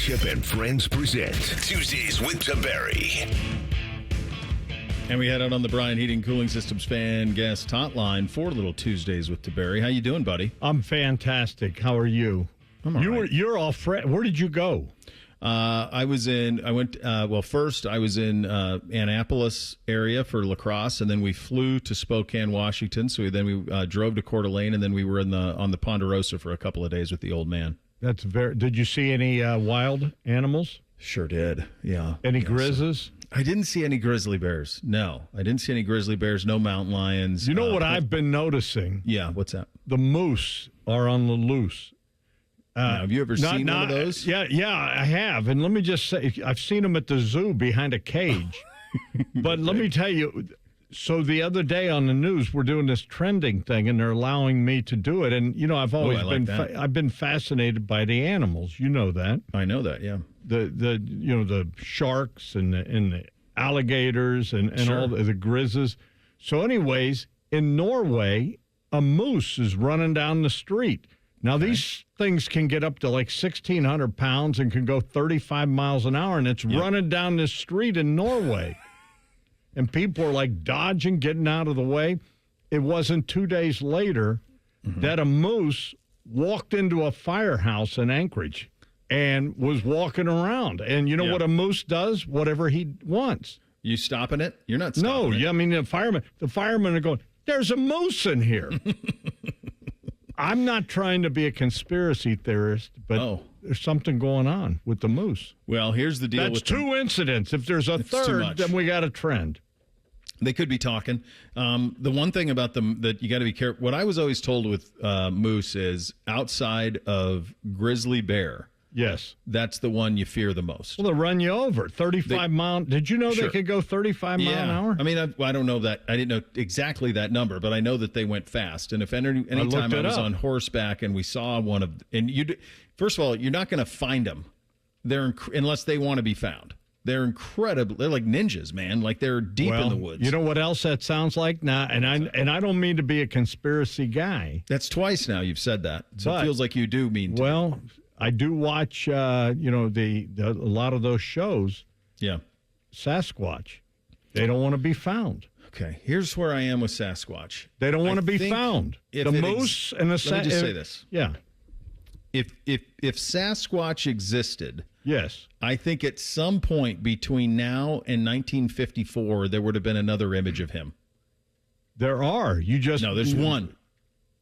Bishop and Friends present Tuesdays with Tiberi. And we head out on the Brian Heating Cooling Systems fan guest hotline for Little Tuesdays with Tiberi. How you doing, buddy? I'm fantastic. How are you? I'm all right. You're all Where did you go? First I was in Annapolis area for lacrosse, and then we flew to Spokane, Washington. So we drove to Coeur d'Alene, and then we were on the Ponderosa for a couple of days with the old man. Did you see any wild animals? Sure did, yeah. Any grizzlies? I didn't see any grizzly bears. No, I didn't see any grizzly bears, no mountain lions. You know what I've been noticing? Yeah, what's that? The moose are on the loose. Now, have you ever seen one of those? Yeah, I have. And let me just say, I've seen them at the zoo behind a cage. But let me tell you, so the other day on the news, we're doing this trending thing, and they're allowing me to do it. And, you know, I've always I've been fascinated by the animals. You know that. I know that, yeah. The sharks and the alligators and Sure. all the grizzlies. So anyways, in Norway, a moose is running down the street. Now, these things can get up to like 1,600 pounds and can go 35 miles an hour, and it's running down this street in Norway. And people are like dodging, getting out of the way. It wasn't 2 days later that a moose walked into a firehouse in Anchorage and was walking around. And you know what a moose does? Whatever he wants. You stopping it? You're not stopping it. No, I mean, the firemen are going, there's a moose in here. I'm not trying to be a conspiracy theorist, but there's something going on with the moose. Well, here's the deal. That's two incidents. If there's a third, then we got a trend. They could be talking. The one thing about them that you got to be careful. What I was always told with moose is outside of grizzly bear. Yes. That's the one you fear the most. Well, they'll run you over. 35 mile. Did you know they could go 35 mile an hour? I mean, I don't know that. I didn't know exactly that number, but I know that they went fast. And if anytime I was on horseback and we saw one of, first of all, you're not going to find them. Unless they want to be found. They're incredible. They're like ninjas, man. Like they're deep in the woods. You know what else that sounds like? Now, and I don't mean to be a conspiracy guy. That's twice now you've said that. So it feels like you do mean to. Well, I do watch, a lot of those shows. Yeah. Sasquatch. They don't want to be found. Okay. Here's where I am with Sasquatch. They don't want to be found. The moose and the Let me just say this. Yeah. If Sasquatch existed, yes, I think at some point between now and 1954 there would have been another image of him. There are. There's one.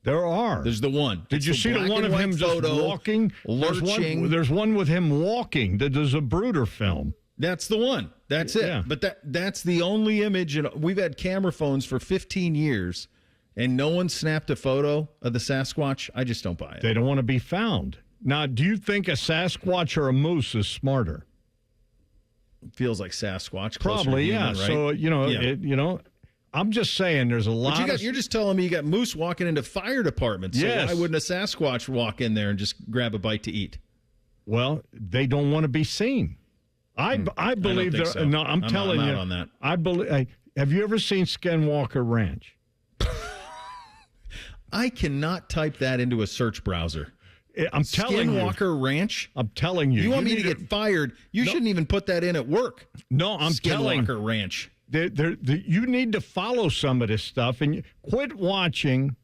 There are. There's the one. Did you see the one of him just walking? Lurching. There's one with him walking. There's a Brooder film. That's the one. That's it. Yeah. But that's the only image. And we've had camera phones for 15 years, and no one snapped a photo of the Sasquatch. I just don't buy it. They don't want to be found. Now, do you think a Sasquatch or a moose is smarter? It feels like Sasquatch. Probably, human, yeah. Right? So, I'm just saying there's a lot you're just telling me you got moose walking into fire departments. So yes. why wouldn't a Sasquatch walk in there and just grab a bite to eat? Well, they don't want to be seen. I believe I don't think so. No, I'm telling I'm you. out on that. I believe. Have you ever seen Skinwalker Ranch? I cannot type that into a search browser. I'm telling you. Skinwalker Ranch? I'm telling you. You want me to get fired? You shouldn't even put that in at work. No, I'm telling Skinwalker Ranch. You need to follow some of this stuff and quit watching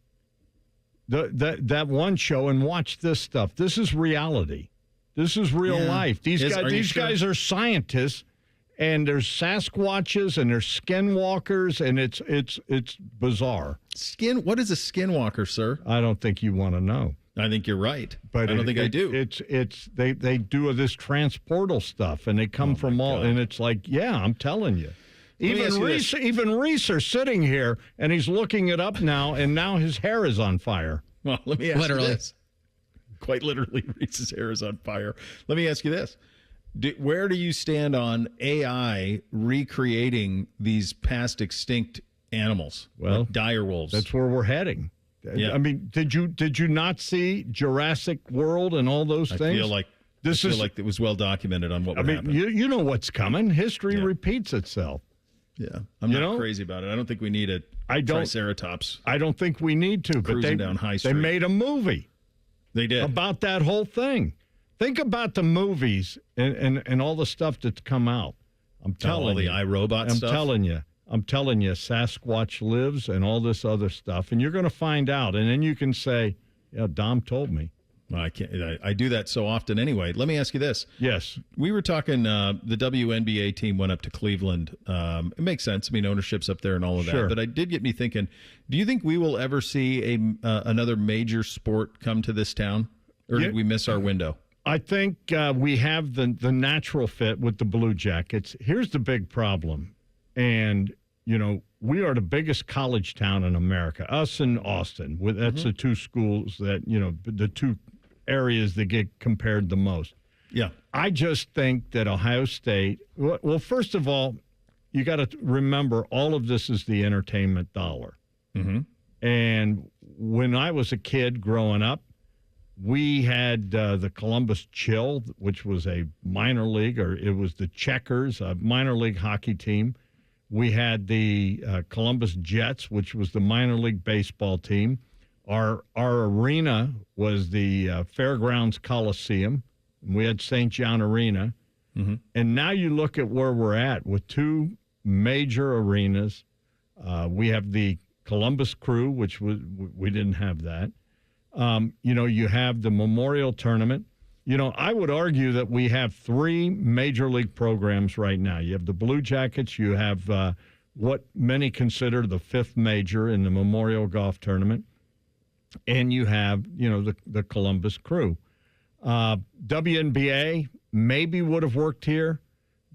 that one show and watch this stuff. This is reality. This is real life. These guys are scientists, and there's Sasquatches and there's skinwalkers, and it's bizarre. What is a skinwalker, sir? I don't think you want to know. I think you're right, but I don't think I do. They do this transportal stuff, and they come from all, and it's like, yeah, I'm telling you. Even Reese are sitting here, and he's looking it up now, and now his hair is on fire. Well, let me ask you this. Quite literally, Reese's hair is on fire. Let me ask you this. Where do you stand on AI recreating these past extinct animals? Well, like dire wolves. That's where we're heading. Yeah. I mean, did you not see Jurassic World and all those things? I feel like it was well documented on what would happen. You know what's coming. History repeats itself. Yeah, I'm not crazy about it. I don't think we need a Triceratops. I don't think we need to. Cruising down High Street. They made a movie. They did. About that whole thing. Think about the movies and all the stuff that's come out. I'm telling you. All the iRobot stuff? I'm telling you, Sasquatch lives and all this other stuff. And you're going to find out. And then you can say, yeah, Dom told me. Well, I can't. I do that so often anyway. Let me ask you this. Yes. We were talking, the WNBA team went up to Cleveland. It makes sense. I mean, ownership's up there and all of that. Sure. But it did get me thinking, do you think we will ever see another major sport come to this town? Or did we miss our window? I think we have the natural fit with the Blue Jackets. Here's the big problem. And, we are the biggest college town in America, us and Austin. That's the two schools that, the two areas that get compared the most. Yeah. I just think that Ohio State, well, first of all, you got to remember all of this is the entertainment dollar. Mm-hmm. And when I was a kid growing up, we had the Columbus Chill, which was a minor league, or it was the Checkers, a minor league hockey team. We had the Columbus Jets, which was the minor league baseball team. Our arena was the Fairgrounds Coliseum. We had St. John Arena. Mm-hmm. And now you look at where we're at with two major arenas. We have the Columbus Crew, which we didn't have that. You have the Memorial Tournament. I would argue that we have three major league programs right now. You have the Blue Jackets. You have what many consider the fifth major in the Memorial Golf Tournament. And you have, the Columbus Crew. WNBA maybe would have worked here,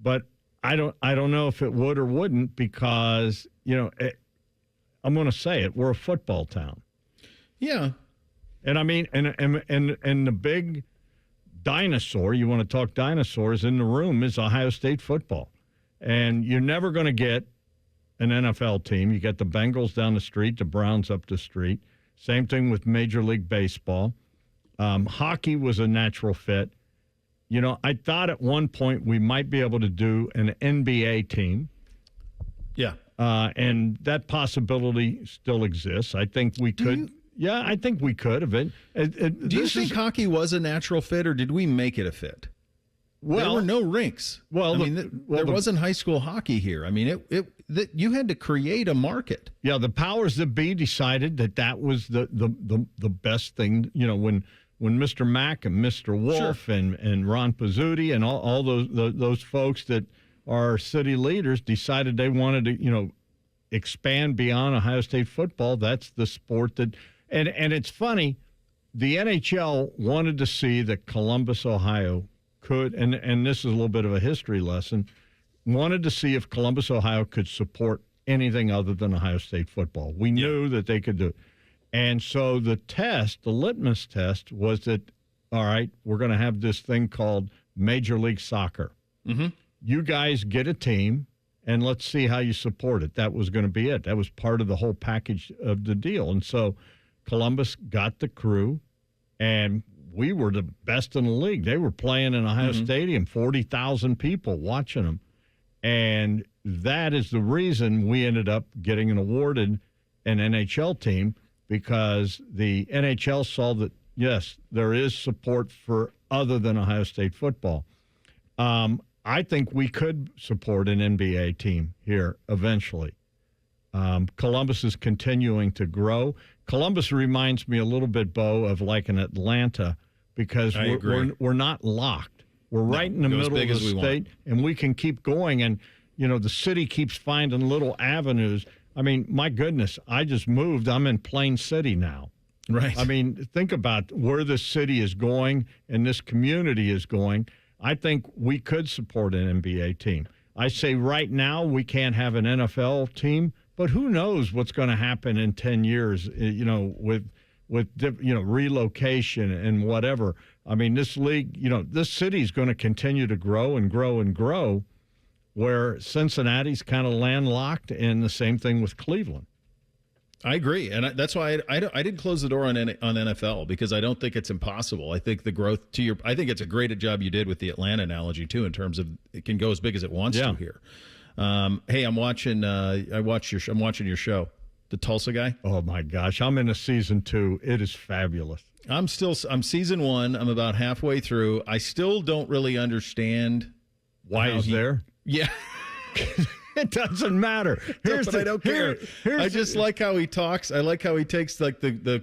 but I don't know if it would or wouldn't because, I'm going to say it, we're a football town. Yeah. And I mean, and the big dinosaur, you want to talk dinosaurs, in the room is Ohio State football. And you're never going to get an NFL team. You got the Bengals down the street, the Browns up the street. Same thing with Major League Baseball. Hockey was a natural fit. I thought at one point we might be able to do an NBA team. Yeah. And that possibility still exists. I think we could. Yeah, I think we could have it. Do you think hockey was a natural fit, or did we make it a fit? Well, there were no rinks. Well, there wasn't high school hockey here. I mean, you had to create a market. Yeah, the powers that be decided that was the best thing. When Mr. Mack and Mr. Wolf Sure. and Ron Pizzuti and all those folks that are city leaders decided they wanted to expand beyond Ohio State football. That's the sport that. And it's funny, the NHL wanted to see that Columbus, Ohio could, and this is a little bit of a history lesson, wanted to see if Columbus, Ohio could support anything other than Ohio State football. We knew that they could do it. And so the litmus test was that, all right, we're going to have this thing called Major League Soccer. Mm-hmm. You guys get a team, and let's see how you support it. That was going to be it. That was part of the whole package of the deal. And so Columbus got the Crew, and we were the best in the league. They were playing in Ohio Stadium, 40,000 people watching them. And that is the reason we ended up getting awarded an NHL team, because the NHL saw that, yes, there is support for other than Ohio State football. I think we could support an NBA team here eventually. Columbus is continuing to grow. Columbus reminds me a little bit, Beau, of like an Atlanta, because we're not locked. We're right in the middle of the state, and we can keep going. And, the city keeps finding little avenues. I mean, my goodness, I just moved. I'm in Plain City now. Right. I mean, think about where this city is going and this community is going. I think we could support an NBA team. I say right now we can't have an NFL team, but who knows what's going to happen in 10 years, with relocation and whatever. I mean, this league, this city is going to continue to grow and grow and grow, where Cincinnati's kind of landlocked, and the same thing with Cleveland. I agree, and that's why I didn't close the door on NFL, because I don't think it's impossible. I think the growth I think it's a great job you did with the Atlanta analogy too, in terms of it can go as big as it wants to here. Hey, I'm watching your show. The Tulsa guy? Oh, my gosh. I'm into season 2. It is fabulous. I'm season 1. I'm about halfway through. I still don't really understand why he's there. Yeah. It doesn't matter. I don't care. I just like how he talks. I like how he takes like the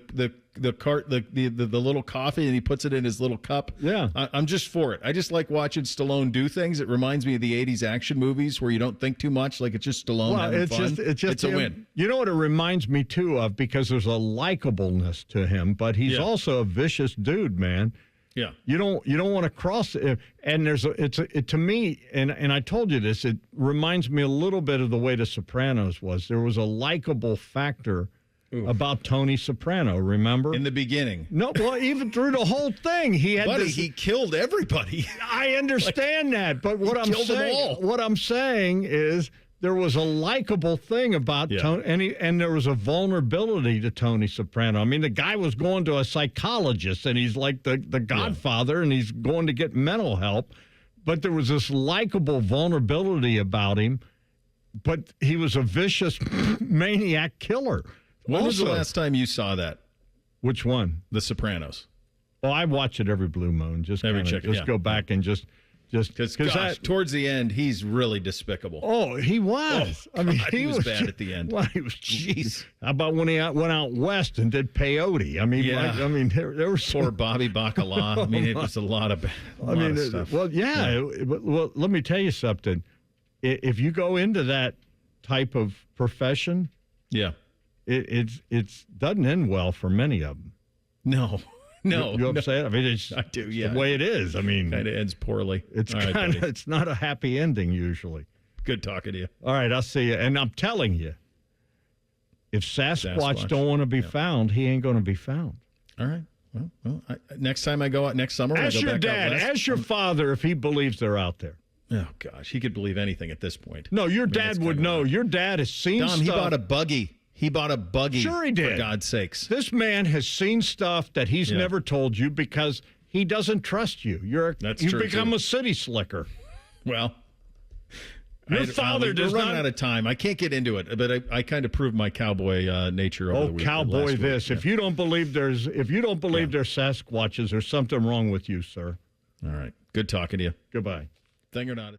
little coffee and he puts it in his little cup. Yeah. I'm just for it. I just like watching Stallone do things. It reminds me of the 80s action movies where you don't think too much. Like it's just Stallone having fun. It's a win. You know what it reminds me too of, because there's a likableness to him, but he's also a vicious dude, man. Yeah, you don't want to cross it. And to me, and I told you this, it reminds me a little bit of the way The Sopranos was. There was a likable factor about Tony Soprano. Remember in the beginning? No, well, even through the whole thing, he killed everybody. I understand that, but what I'm saying is, there was a likable thing about Tony, and there was a vulnerability to Tony Soprano. I mean, the guy was going to a psychologist, and he's like the godfather, and he's going to get mental help. But there was this likable vulnerability about him, but he was a vicious maniac killer. When was the last time you saw that? Which one? The Sopranos. Well, I watch it every blue moon. Just go back and just because towards the end, he's really despicable. Oh, he was. Oh, I mean, he was bad at the end. Well, he was. Jeez. How about when he went out west and did peyote? I mean, there was poor Bobby Bacala. I mean, it was a lot of stuff. Well, well, let me tell you something. If you go into that type of profession, it doesn't end well for many of them. No. No, you know what I'm saying? I mean, I do. Yeah, the way it is. I mean, kind of ends poorly. It's not a happy ending usually. Good talking to you. All right, I'll see you. And I'm telling you, if Sasquatch don't want to be found, he ain't going to be found. All right. Well, next time I go out next summer, ask your dad, ask your father if he believes they're out there. Oh gosh, he could believe anything at this point. No, your dad would know. Your dad has seen Dom, stuff. He bought a buggy. He bought a buggy. Sure he did. For God's sakes. This man has seen stuff that he's never told you because he doesn't trust you. You become a city slicker. Well, your father does we're not. Running out of time. I can't get into it, but I kind of proved my cowboy nature over the week. Cowboy this. If you don't believe there's Sasquatches, there's something wrong with you, sir. All right. Good talking to you. Goodbye. Thing or not.